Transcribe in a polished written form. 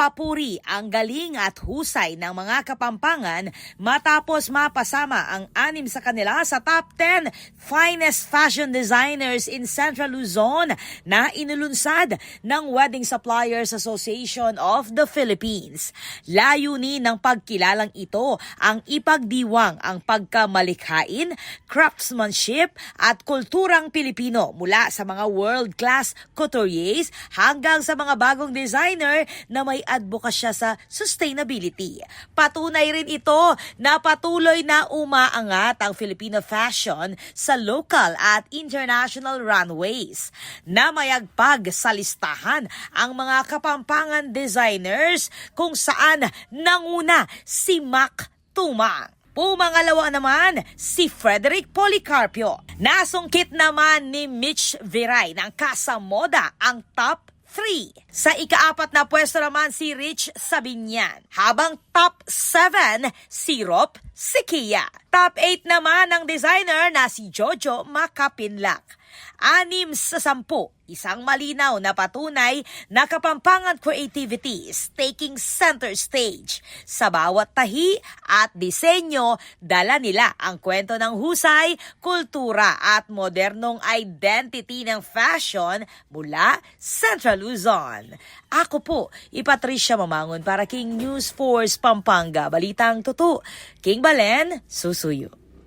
Papuri ang galing at husay ng mga Kapampangan matapos mapasama ang 6 sa kanila sa top 10 finest fashion designers in Central Luzon na inulunsad ng Wedding Suppliers Association of the Philippines. Layunin ng pagkilalang ito ang ipagdiwang ang pagkamalikhain, craftsmanship at kulturang Pilipino mula sa mga world-class couturiers hanggang sa mga bagong designer na may advokasya sa sustainability. Patunay rin ito na patuloy na umaangat ang Filipino fashion sa local at international runways. Namayagpag sa listahan ang mga Kapampangan designers kung saan nanguna si Mac Tumang. Pumangalawa naman si Frederick Policarpio. Nasungkit naman ni Mitch Viray ng Casa Moda ang top 3. Sa ika-4 na pwesto naman si Rich Sabinian, habang top 7 si Rob Siquia. Top 8 naman ang designer na si Jojo Macapinlac. 6 sa 10, isang malinaw na patunay na Kapampangan creativity is taking center stage. Sa bawat tahi at disenyo, dala nila ang kwento ng husay, kultura at modernong identity ng fashion mula Central Luzon. Ako po, Patricia Mamangon para King News Force Pampanga. Balitang Tutu, King Balen, susuyo.